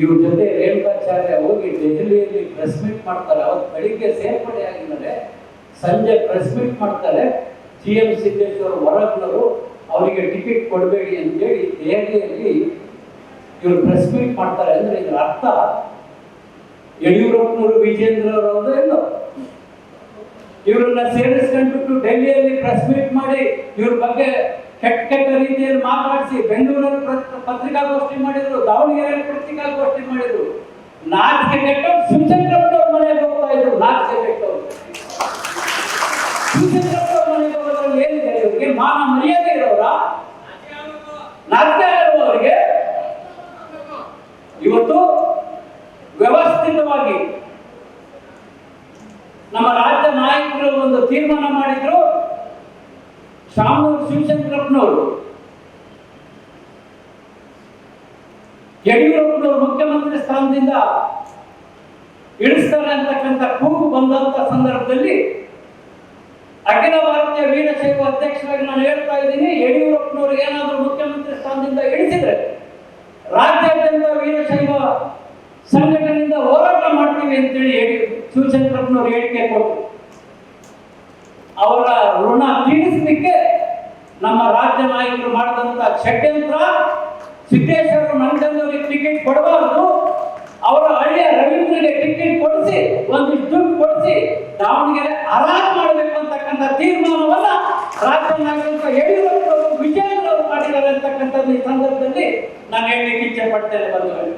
ಇವ್ರ ಜೊತೆ ರೇಣುಕಾಚಾರ್ಯ ಹೋಗಿ ದೆಹಲಿಯಲ್ಲಿ ಪ್ರೆಸ್ ಮೀಟ್ ಮಾಡ್ತಾರೆ. ಅವತ್ತು ಬೆಳಿಗ್ಗೆ ಸೇರ್ಪಡೆ ಆಗಿದ್ದಾರೆ, ಸಂಜೆ ಪ್ರೆಸ್ ಮೀಟ್ ಮಾಡ್ತಾರೆ. GM ಸಿದ್ದೇಶ್ವರ ಹೊರಗ್ನವರು ಅವರಿಗೆ ಟಿಕೆಟ್ ಕೊಡಬೇಡಿ ಅಂತೇಳಿ ದೆಹಲಿಯಲ್ಲಿ ಇವರು ಪ್ರೆಸ್ ಮೀಟ್ ಮಾಡ್ತಾರೆ. ಅಂದ್ರೆ ಇದರ ಅರ್ಥ ಯಡಿಯೂರಪ್ಪನವರು ವಿಜೇಂದ್ರರವರು ಎಲ್ಲೋ ಇವರನ್ನ ಸೇರಿಸ್ಕೊಂಡ್ಬಿಟ್ಟು ಡೆಲ್ಲಿಯಲ್ಲಿ ಪ್ರೆಸ್ ಮೀಟ್ ಮಾಡಿ ಇವ್ರ ಬಗ್ಗೆ ಕೆಟ್ಟ ರೀತಿಯಲ್ಲಿ ಮಾತಾಡಿಸಿ ಬೆಂಗಳೂರಲ್ಲಿ ಪತ್ರಿಕಾಗೋಷ್ಠಿ ಮಾಡಿದ್ರು, ದಾವಣಗೆರೆಯಲ್ಲಿ ಪತ್ರಿಕಾಗೋಷ್ಠಿ ಮಾಡಿದ್ರು. ನಾಚಿಕೆ ಕೆಟ್ಟವ್ರು ಶಿವಚಂದ್ರಪ್ಪನವ್ರ ಮನೆಗೆ ಹೋಗ್ತಾ ಇದ್ರು. ನಾಚಿಕೆ ಕೆಟ್ಟವ್ರು ಶಿವಚಂದ್ರಪ್ಪನವ್ರ ಮನೆಗೆ ಹೋಗೋದ್ರಲ್ಲಿ ಏನಿದೆ? ಇವರಿಗೆ ಮಾನ ಮರ್ಯಾದೆ ಇರೋರ? ನಾಚಿಕೆ ಇರುವ ಅವರಿಗೆ ಇವತ್ತು ವ್ಯವಸ್ಥಿತವಾಗಿ ನಮ್ಮ ರಾಜ್ಯ ನಾಯಕರು ಒಂದು ತೀರ್ಮಾನ ಮಾಡಿದ್ರು. ಶಾಮನೂರು ಶಿವಶಂಕರಪ್ಪನವರು ಯಡಿಯೂರಪ್ಪನವರು ಮುಖ್ಯಮಂತ್ರಿ ಸ್ಥಾನದಿಂದ ಇಳಿಸ್ತಾರೆ ಅಂತಕ್ಕಂಥ ಕೂಗು ಬಂದಂತ ಸಂದರ್ಭದಲ್ಲಿ ಅಖಿಲ ಭಾರತೀಯ ವೀರಶೈವ ಅಧ್ಯಕ್ಷರಾಗಿ ನಾನು ಹೇಳ್ತಾ ಇದ್ದೀನಿ, ಯಡಿಯೂರಪ್ಪನವರು ಏನಾದರೂ ಮುಖ್ಯಮಂತ್ರಿ ಸ್ಥಾನದಿಂದ ಇಳಿಸಿದ್ರೆ ರಾಜ್ಯಾದ್ಯಂತ ವೀರಶೈವ ಸಂಘಟನೆಯಿಂದ ಹೋರಾಟ ಮಾಡ್ತೀವಿ ಅಂತೇಳಿ ಶಿವಶಂಕರಪ್ಪನವರು ಹೇಳಿಕೆ ಕೊಟ್ಟರು. ಅವರ ಋಣ ತೀರಿಸಲಿಕ್ಕೆ ನಮ್ಮ ರಾಜ್ಯ ನಾಯಕರು ಮಾಡಿದಂತ ಷಡ್ಯಂತ್ರ, ಸಿದ್ದೇಶ್ವರ ಮಂಡಲದವರಿಗೆ ಟಿಕೆಟ್ ಕೊಡಬಾರದು, ಅವರ ಹಳ್ಳಿಯ ರವೀಂದ್ರಿಗೆ ಟಿಕೆಟ್ ಕೊಡಿಸಿ ಒಂದಿಷ್ಟು ದುಡ್ಡು ಕೊಡಿಸಿ ದಾವಣಗೆರೆ ಹರಾಜು ಮಾಡಬೇಕು ಅಂತಕ್ಕಂಥ ತೀರ್ಮಾನವನ್ನ ರಾಜ್ಯ ನಾಯಕರು ಯಡಿಯೂರಪ್ಪನವರು ವಿಜೇಂದ್ರ ಅವರು ಮಾಡಿದ್ದಾರೆ ಅಂತಕ್ಕಂಥದ್ದು ಈ ಸಂದರ್ಭದಲ್ಲಿ ನಾನು ಹೇಳಲಿಕ್ಕೆ ಇಚ್ಛೆ ಪಡ್ತೇನೆ. ಬಂಧುಗಳೇ,